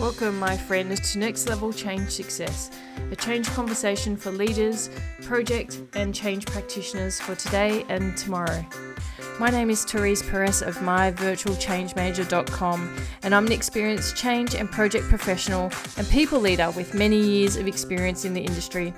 Welcome, my friend, to Next Level Change Success, a change conversation for leaders, project and change practitioners for today and tomorrow. My name is Therese of myvirtualchangemanager.com, and I'm an experienced change and project professional and people leader with many years of experience in the industry.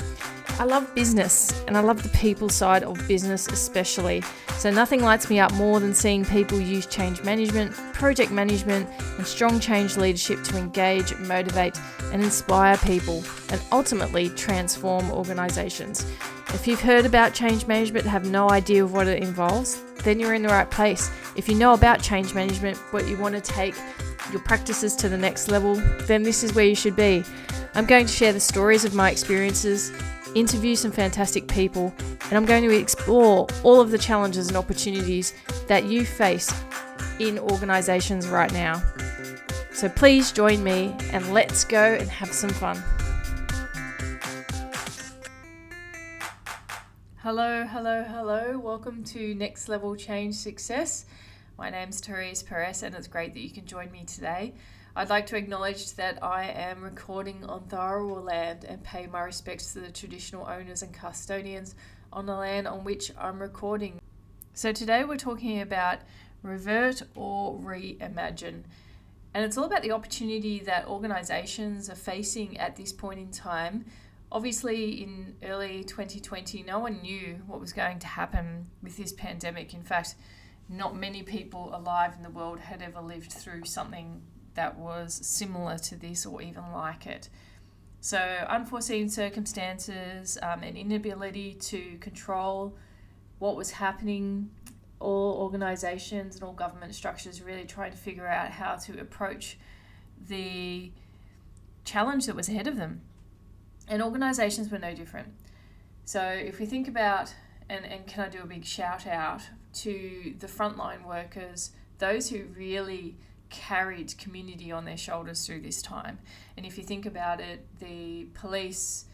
I love business, and I love the people side of business especially. So nothing lights me up more than seeing people use change management, project management, and strong change leadership to engage, motivate, and inspire people, and ultimately transform organisations. If you've heard about change management and have no idea of what it involves, then you're in the right place. If you know about change management, but you want to take your practices to the next level, then this is where you should be. I'm going to share the stories of my experiences, interview some fantastic people, and I'm going to explore all of the challenges and opportunities that you face in organisations right now. So please join me and let's go and have some fun. Hello. Welcome to Next Level Change Success. My name's Therese and it's great that you can join me today. I'd like to acknowledge that I am recording on Tharawal land and pay my respects to the traditional owners and custodians on the land on which I'm recording. So today we're talking about Revert or Reimagine. And it's all about the opportunity that organisations are facing at this point in time. Obviously, in early 2020, no one knew what was going to happen with this pandemic. In fact, not many people alive in the world had ever lived through something that was similar to this or even like it. So unforeseen circumstances, an inability to control what was happening, all organisations and all government structures really trying to figure out how to approach the challenge that was ahead of them. And organisations were no different. So if we think about, and can I do a big shout out to the frontline workers, those who really carried community on their shoulders through this time. And if you think about it, the police,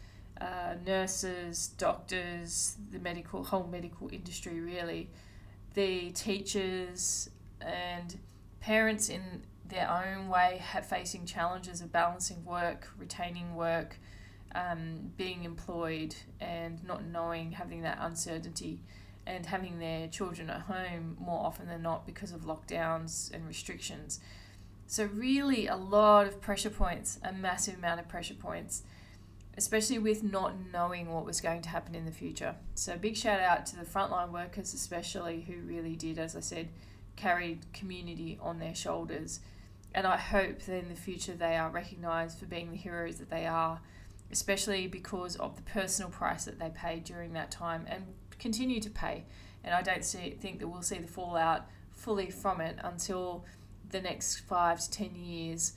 nurses, doctors, the whole medical industry really, the teachers and parents in their own way facing challenges of balancing work, retaining work, being employed and not knowing, having that uncertainty and having their children at home more often than not because of lockdowns and restrictions. So really a lot of pressure points, a massive amount of pressure points, especially with not knowing what was going to happen in the future. So big shout out to the frontline workers especially, who really did, as I said, carried community on their shoulders. And I hope that in the future they are recognised for being the heroes that they are, especially because of the personal price that they paid during that time and continue to pay. And I don't think that we'll see the fallout fully from it until the next 5 to 10 years,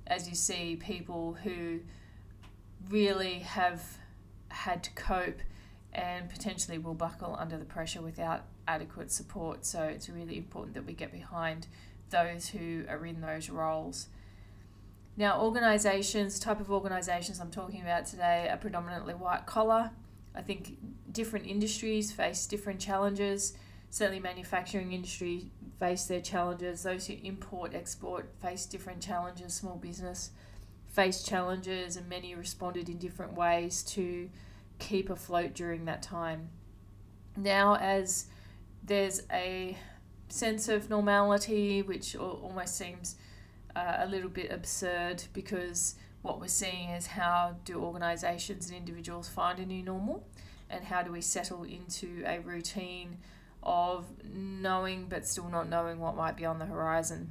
as you see people who really have had to cope and potentially will buckle under the pressure without adequate support. So it's really important that we get behind those who are in those roles. Now, organisations, type of organisations I'm talking about today are predominantly white collar. I think different industries face different challenges. Certainly manufacturing industry face their challenges. Those who import, export face different challenges. Small business face challenges, and many responded in different ways to keep afloat during that time. Now, as there's a sense of normality, which almost seems a little bit absurd, because what we're seeing is how do organisations and individuals find a new normal, and how do we settle into a routine of knowing but still not knowing what might be on the horizon.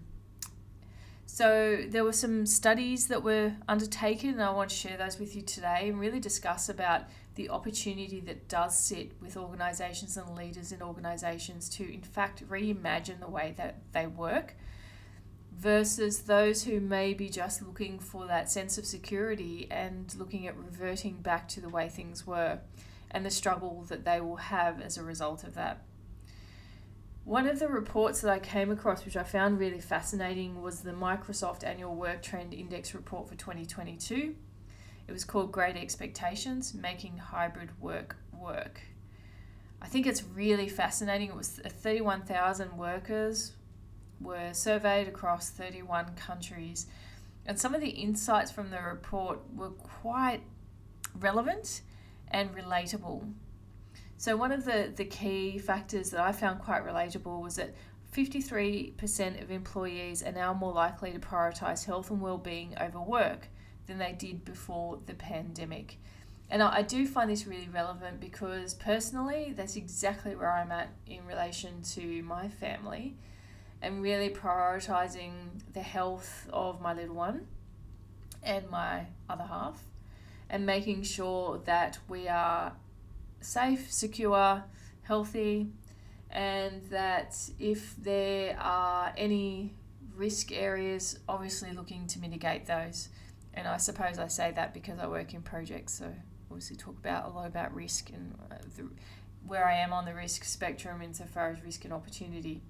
So there were some studies that were undertaken, and I want to share those with you today and really discuss about the opportunity that does sit with organisations and leaders in organisations to in fact reimagine the way that they work, versus those who may be just looking for that sense of security and looking at reverting back to the way things were, and the struggle that they will have as a result of that. One of the reports that I came across, which I found really fascinating, was the Microsoft Annual Work Trend Index report for 2022. It was called Great Expectations, Making Hybrid Work Work. I think it's really fascinating. It was 31,000 workers were surveyed across 31 countries, And some of the insights from the report were quite relevant and relatable. So one of the key factors that I found quite relatable was that 53% of employees are now more likely to prioritise health and well-being over work than they did before the pandemic. And I do find this really relevant because personally, that's exactly where I'm at in relation to my family and really prioritising the health of my little one and my other half and making sure that we are safe, secure, healthy, and that if there are any risk areas, obviously looking to mitigate those. And I suppose I say that because I work in projects, so obviously talk a lot about risk and where I am on the risk spectrum insofar as risk and opportunity.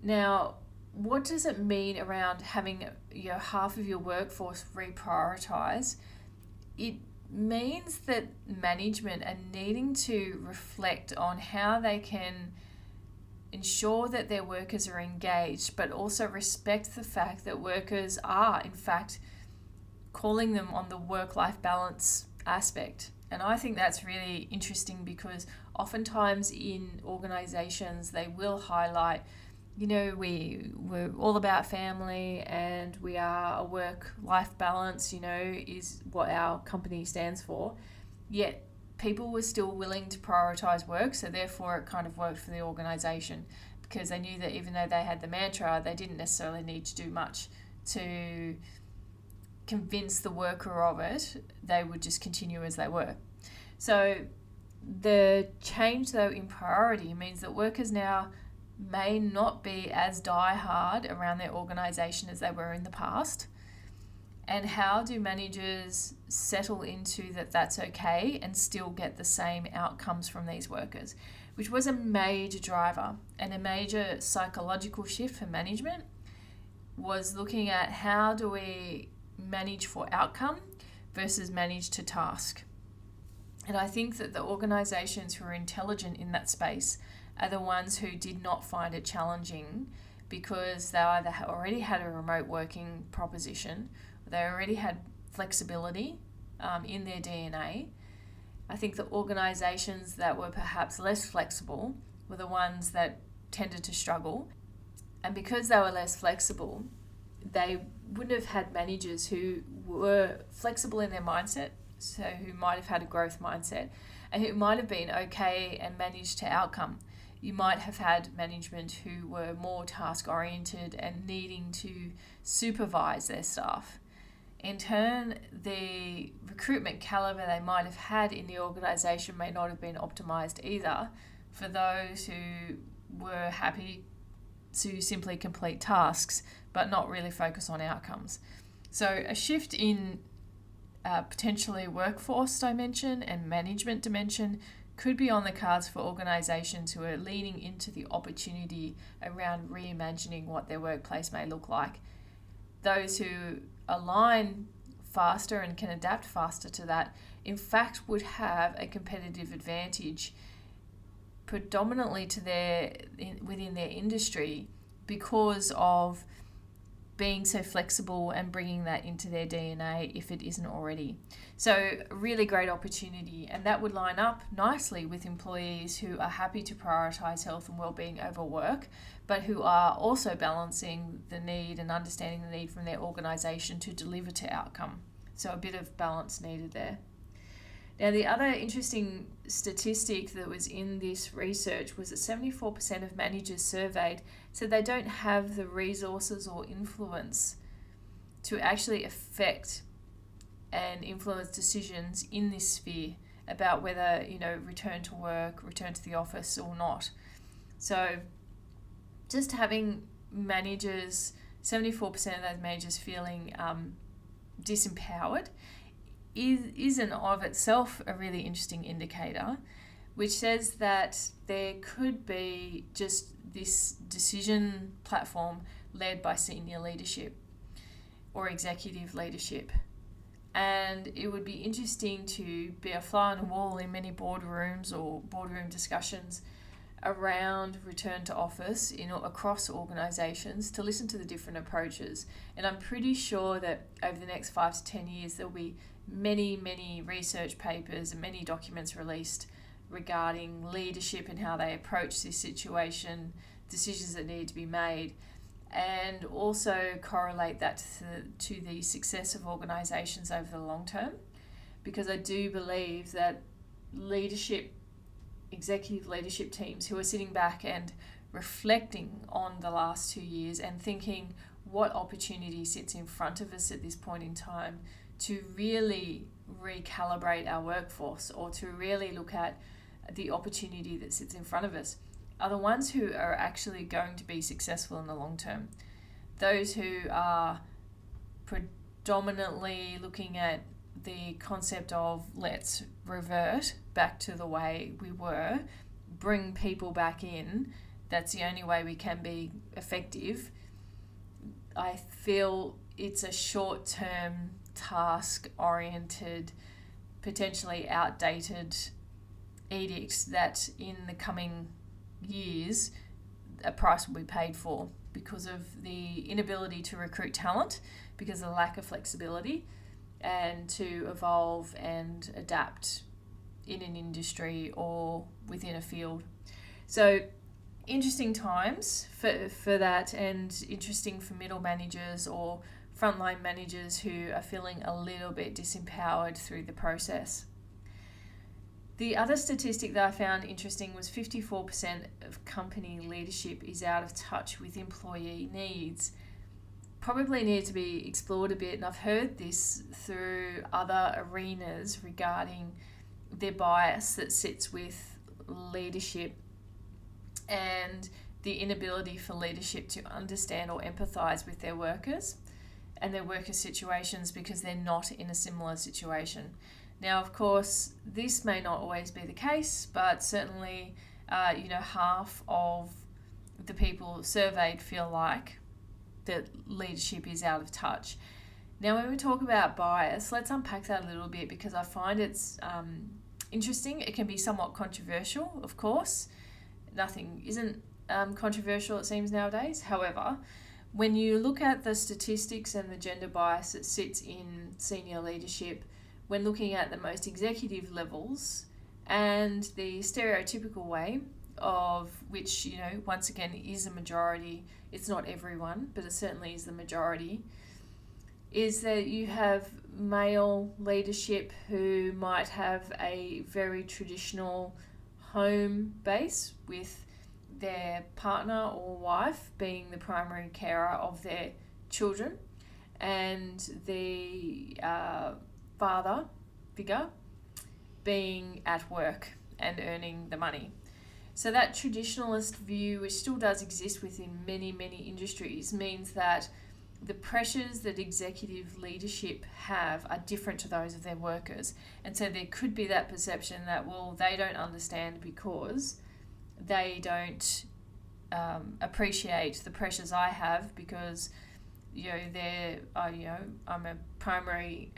Now, what does it mean around having half of your workforce reprioritise? It means that management are needing to reflect on how they can ensure that their workers are engaged, but also respect the fact that workers are, in fact, calling them on the work-life balance aspect. And I think that's really interesting because oftentimes in organisations they will highlight, we're all about family and we are a work-life balance, is what our company stands for. Yet people were still willing to prioritise work, so therefore it kind of worked for the organisation because they knew that even though they had the mantra, they didn't necessarily need to do much to convince the worker of it. They would just continue as they were. So the change, though, in priority means that workers now may not be as die-hard around their organisation as they were in the past. And how do managers settle into that that's okay and still get the same outcomes from these workers? Which was a major driver and a major psychological shift for management, was looking at how do we manage for outcome versus manage to task. And I think that the organisations who are intelligent in that space are the ones who did not find it challenging because they either already had a remote working proposition, or they already had flexibility in their DNA. I think the organisations that were perhaps less flexible were the ones that tended to struggle. And because they were less flexible, they wouldn't have had managers who were flexible in their mindset, so who might have had a growth mindset, and who might have been okay and managed to outcome. You might have had management who were more task-oriented and needing to supervise their staff. In turn, the recruitment calibre they might have had in the organisation may not have been optimised either for those who were happy to simply complete tasks but not really focus on outcomes. So a shift in potentially workforce dimension and management dimension could be on the cards for organisations who are leaning into the opportunity around reimagining what their workplace may look like. Those who align faster and can adapt faster to that, in fact, would have a competitive advantage predominantly within their industry because of being so flexible and bringing that into their DNA if it isn't already. So really great opportunity, and that would line up nicely with employees who are happy to prioritise health and wellbeing over work, but who are also balancing the need and understanding the need from their organisation to deliver to outcome. So a bit of balance needed there. Now, the other interesting statistic that was in this research was that 74% of managers surveyed said they don't have the resources or influence to actually affect and influence decisions in this sphere about whether, return to work, return to the office or not. So just having managers, 74% of those managers feeling disempowered is in of itself a really interesting indicator, which says that there could be just this decision platform led by senior leadership or executive leadership. And it would be interesting to be a fly on the wall in many boardrooms or boardroom discussions around return to office across organisations to listen to the different approaches. And I'm pretty sure that over the next 5 to 10 years there'll be many research papers and many documents released regarding leadership and how they approach this situation, decisions that need to be made, and also correlate that to the success of organisations over the long term. Because I do believe that executive leadership teams who are sitting back and reflecting on the last 2 years and thinking what opportunity sits in front of us at this point in time to really recalibrate our workforce, or to really look at the opportunity that sits in front of us, are the ones who are actually going to be successful in the long term. Those who are predominantly looking at the concept of let's revert back to the way we were, bring people back in, that's the only way we can be effective. I feel it's a short-term, task-oriented, potentially outdated edict that in the coming years a price will be paid for because of the inability to recruit talent, because of the lack of flexibility, and to evolve and adapt in an industry or within a field. So interesting times for that, and interesting for middle managers or frontline managers who are feeling a little bit disempowered through the process. The other statistic that I found interesting was 54% of company leadership is out of touch with employee needs. Probably needs to be explored a bit, and I've heard this through other arenas regarding their bias that sits with leadership and the inability for leadership to understand or empathise with their workers and their workers' situations because they're not in a similar situation. Now, of course, this may not always be the case, but certainly, half of the people surveyed feel like that leadership is out of touch. Now, when we talk about bias, let's unpack that a little bit, because I find it's interesting. It can be somewhat controversial, of course. Nothing isn't controversial, it seems, nowadays. However, when you look at the statistics and the gender bias that sits in senior leadership, when looking at the most executive levels, and the stereotypical way of which, once again, is a majority, it's not everyone, but it certainly is the majority, is that you have male leadership who might have a very traditional home base with their partner or wife being the primary carer of their children, and the father figure being at work and earning the money. So that traditionalist view, which still does exist within many industries, means that the pressures that executive leadership have are different to those of their workers. And so there could be that perception that, well, they don't understand because they don't appreciate the pressures I have, because I'm a primary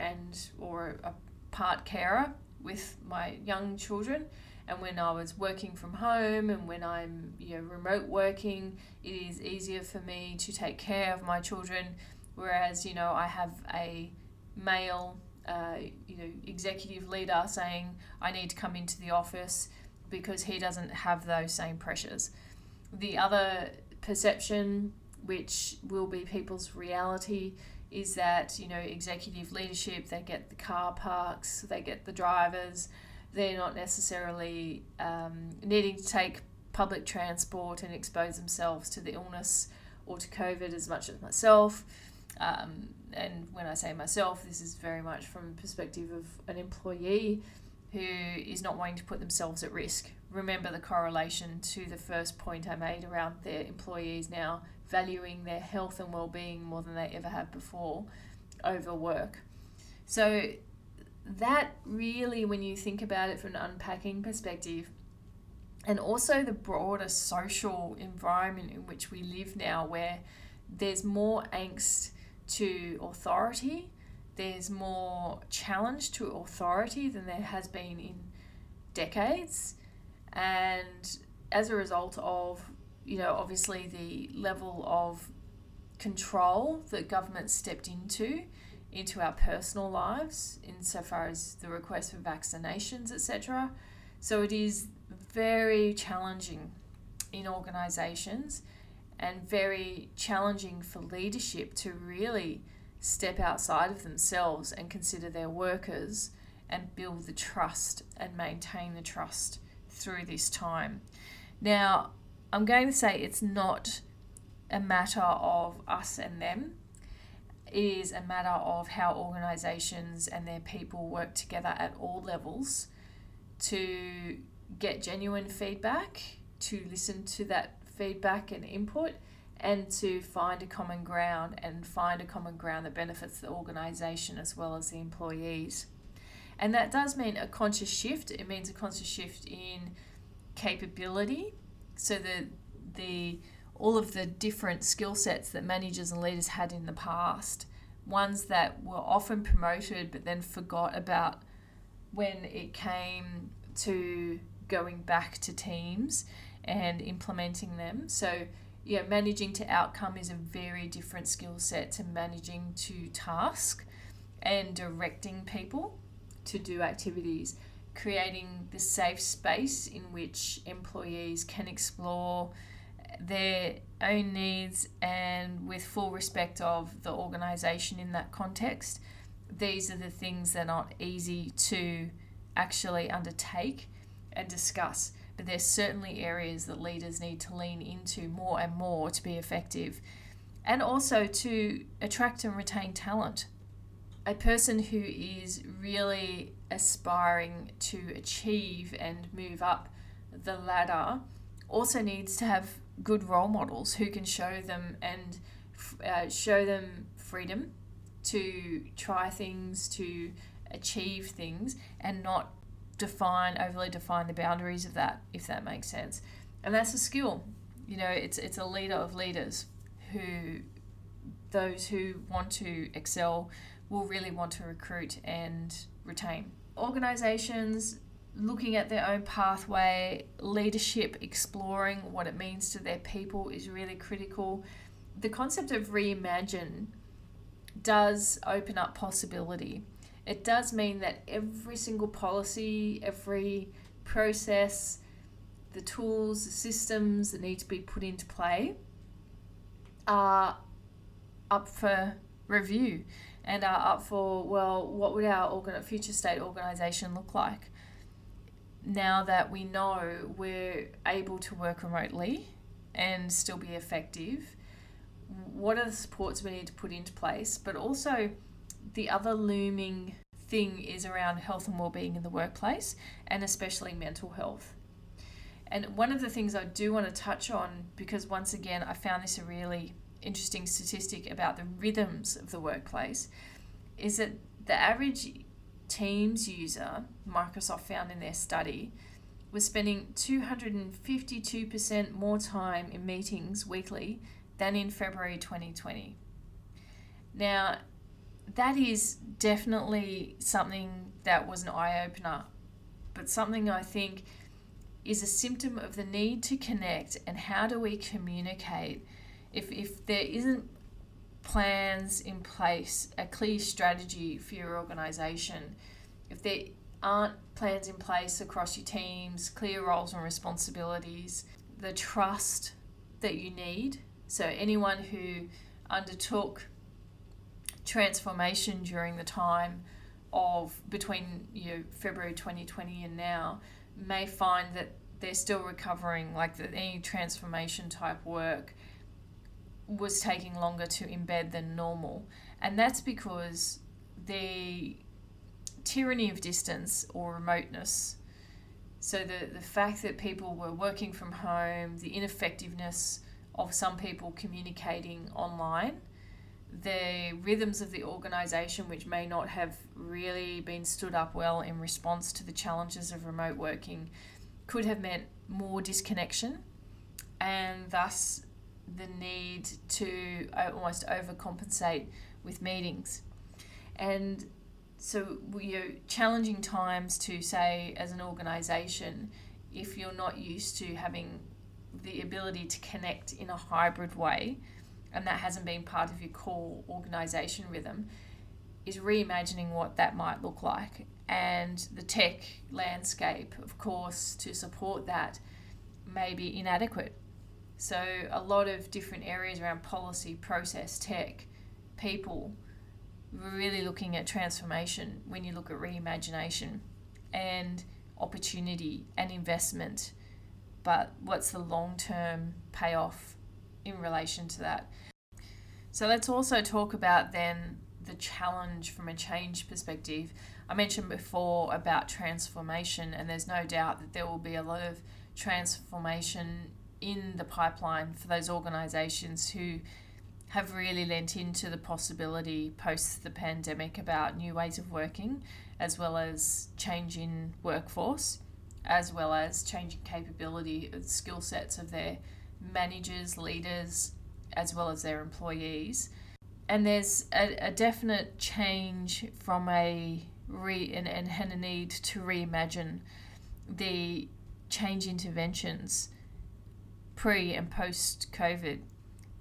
or a part carer with my young children, and when I was working from home and when I'm remote working, it is easier for me to take care of my children, whereas I have a male executive leader saying I need to come into the office because he doesn't have those same pressures. The other perception, which will be people's reality, is that executive leadership, they get the car parks, they get the drivers, they're not necessarily needing to take public transport and expose themselves to the illness or to COVID as much as myself. And when I say myself, this is very much from the perspective of an employee who is not wanting to put themselves at risk. Remember the correlation to the first point I made around their employees now valuing their health and well-being more than they ever have before over work. So that really, when you think about it from an unpacking perspective, and also the broader social environment in which we live now, where there's more angst to authority, there's more challenge to authority than there has been in decades, and as a result of, obviously the level of control that government stepped into our personal lives insofar as the request for vaccinations, etc. So it is very challenging in organisations and very challenging for leadership to really step outside of themselves and consider their workers and build the trust and maintain the trust through this time. Now, I'm going to say it's not a matter of us and them. It is a matter of how organisations and their people work together at all levels to get genuine feedback, to listen to that feedback and input, and to find a common ground that benefits the organisation as well as the employees. And that does mean a conscious shift. It means a conscious shift in capability, so that all of the different skill sets that managers and leaders had in the past, ones that were often promoted but then forgot about when it came to going back to teams and implementing them. So managing to outcome is a very different skill set to managing to task and directing people to do activities, creating the safe space in which employees can explore their own needs and with full respect of the organisation in that context. These are the things that aren't easy to actually undertake and discuss, but there's certainly areas that leaders need to lean into more and more to be effective, and also to attract and retain talent. A person who is really aspiring to achieve and move up the ladder also needs to have good role models who can show them freedom to try things, to achieve things, and not overly define the boundaries of that, if that makes sense. And that's a skill. It's a leader of leaders those who want to excel will really want to recruit and retain. Organisations looking at their own pathway, leadership exploring what it means to their people is really critical. The concept of Reimagine does open up possibility. It does mean that every single policy, every process, the tools, the systems that need to be put into play are up for review and are up for, what would our future state organisation look like? Now that we know we're able to work remotely and still be effective, what are the supports we need to put into place? But also the other looming thing is around health and well-being in the workplace, and especially mental health. And one of the things I do want to touch on, because once again I found this a really interesting statistic about the rhythms of the workplace, is that the average Teams user, Microsoft found in their study, was spending 252% more time in meetings weekly than in February 2020. Now, that is definitely something that was an eye-opener, but something I think is a symptom of the need to connect and how do we communicate. If there isn't plans in place, a clear strategy for your organisation, if there aren't plans in place across your teams, clear roles and responsibilities, the trust that you need. So anyone who undertook transformation during the time of between February 2020 and now may find that they're still recovering, like that any transformation type work was taking longer to embed than normal. And that's because the tyranny of distance or remoteness, so the fact that people were working from home, the ineffectiveness of some people communicating online, the rhythms of the organisation which may not have really been stood up well in response to the challenges of remote working, could have meant more disconnection and thus the need to almost overcompensate with meetings. And so challenging times to say as an organisation if you're not used to having the ability to connect in a hybrid way, and that hasn't been part of your core organisation rhythm, is reimagining what that might look like. And the tech landscape, of course, to support that may be inadequate. So a lot of different areas around policy, process, tech, people, we're really looking at transformation when you look at reimagination and opportunity and investment. But what's the long-term payoff in relation to that? So let's also talk about then the challenge from a change perspective. I mentioned before about transformation, and there's no doubt that there will be a lot of transformation in the pipeline for those organisations who have really lent into the possibility post the pandemic about new ways of working, as well as change in workforce, as well as changing capability of skill sets of their managers, leaders, as well as their employees. And there's a definite change from and a need to reimagine the change interventions pre and post COVID.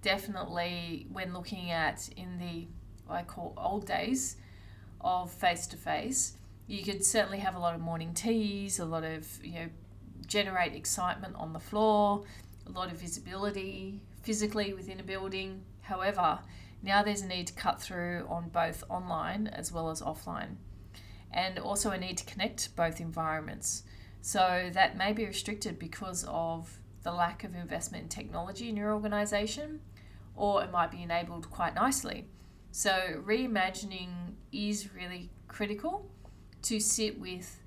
Definitely when looking at in the what I call old days of face-to-face, you could certainly have a lot of morning teas, a lot of, generate excitement on the floor, a lot of visibility physically within a building. However, now there's a need to cut through on both online as well as offline, and also a need to connect both environments. So that may be restricted because of the lack of investment in technology in your organisation, or it might be enabled quite nicely. So reimagining is really critical to sit with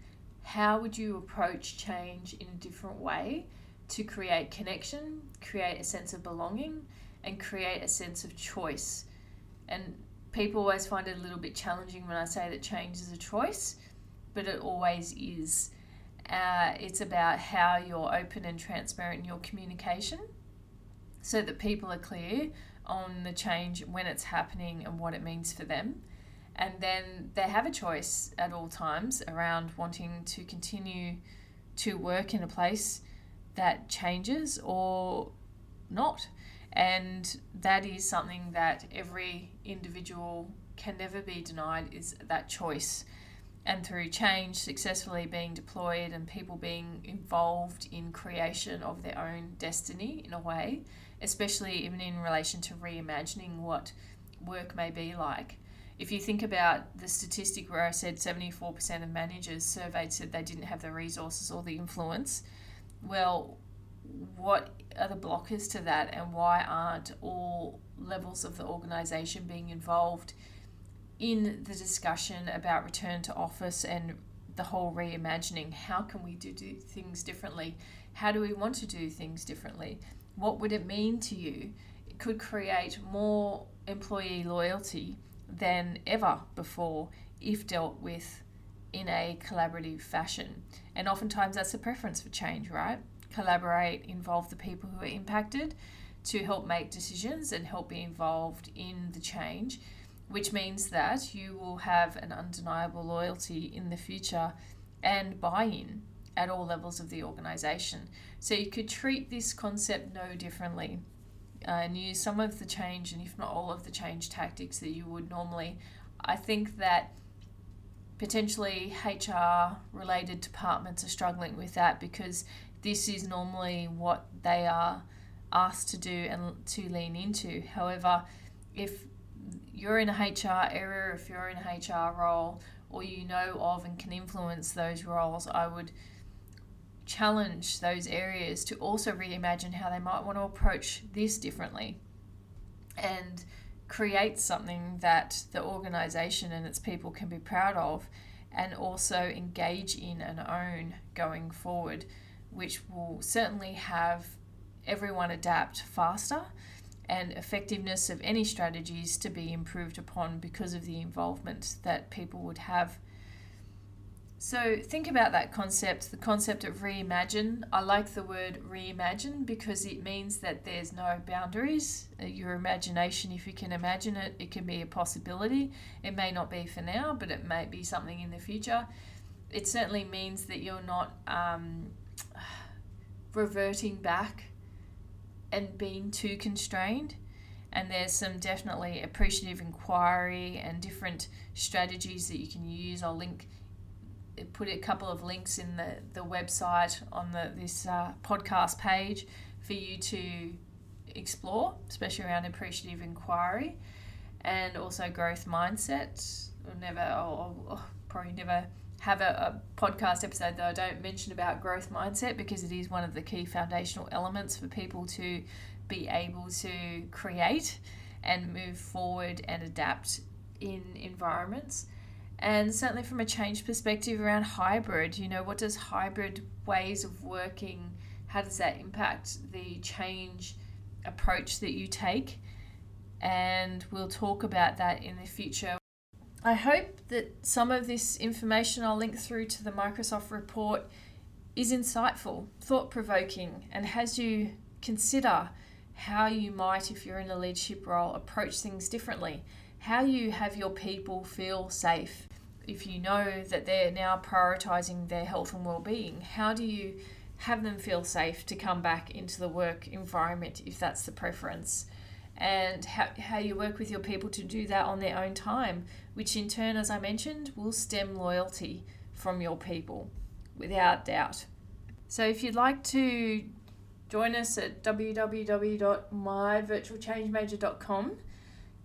how would you approach change in a different way to create connection, create a sense of belonging, and create a sense of choice. And people always find it a little bit challenging when I say that change is a choice, but it always is. It's about how you're open and transparent in your communication so that people are clear on the change, when it's happening and what it means for them. And then they have a choice at all times around wanting to continue to work in a place that changes or not. And that is something that every individual can never be denied, is that choice. And through change successfully being deployed and people being involved in creation of their own destiny in a way, especially even in relation to reimagining what work may be like. If you think about the statistic where I said 74% of managers surveyed said they didn't have the resources or the influence, well, what are the blockers to that, and why aren't all levels of the organisation being involved in the discussion about return to office and the whole reimagining? How can we do things differently? How do we want to do things differently? What would it mean to you? It could create more employee loyalty than ever before if dealt with in a collaborative fashion. And oftentimes that's a preference for change, right? Collaborate, involve the people who are impacted to help make decisions and help be involved in the change, which means that you will have an undeniable loyalty in the future and buy-in at all levels of the organisation. So you could treat this concept no differently and use some of the change, and if not all of the change tactics that you would normally. I think that potentially HR related departments are struggling with that because this is normally what they are asked to do and to lean into. However, if you're in a HR area, if you're in a HR role, or you know of and can influence those roles, I would challenge those areas to also reimagine how they might want to approach this differently and create something that the organisation and its people can be proud of and also engage in and own going forward, which will certainly have everyone adapt faster and effectiveness of any strategies to be improved upon because of the involvement that people would have. So think about that concept, the concept of reimagine. I like the word reimagine because it means that there's no boundaries. Your imagination, if you can imagine it, it can be a possibility. It may not be for now, but it may be something in the future. It certainly means that you're not reverting back and being too constrained. And there's some definitely appreciative inquiry and different strategies that you can use. I'll put a couple of links in the website on this podcast page for you to explore, especially around appreciative inquiry and also growth mindset. I'll probably never have a podcast episode that I don't mention about growth mindset, because it is one of the key foundational elements for people to be able to create and move forward and adapt in environments. And certainly from a change perspective around hybrid, what does hybrid ways of working, how does that impact the change approach that you take? And we'll talk about that in the future. I hope that some of this information I'll link through to the Microsoft report is insightful, thought-provoking, and has you consider how you might, if you're in a leadership role, approach things differently. How you have your people feel safe. If you know that they're now prioritising their health and well-being, how do you have them feel safe to come back into the work environment if that's the preference? And how you work with your people to do that on their own time, which in turn, as I mentioned, will stem loyalty from your people, without doubt. So if you'd like to join us at www.myvirtualchangemanager.com,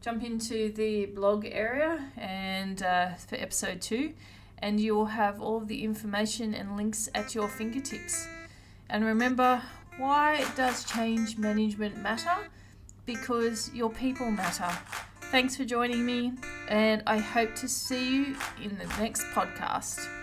jump into the blog area and for episode 2, and you will have all of the information and links at your fingertips. And remember, why does change management matter? Because your people matter. Thanks for joining me, and I hope to see you in the next podcast.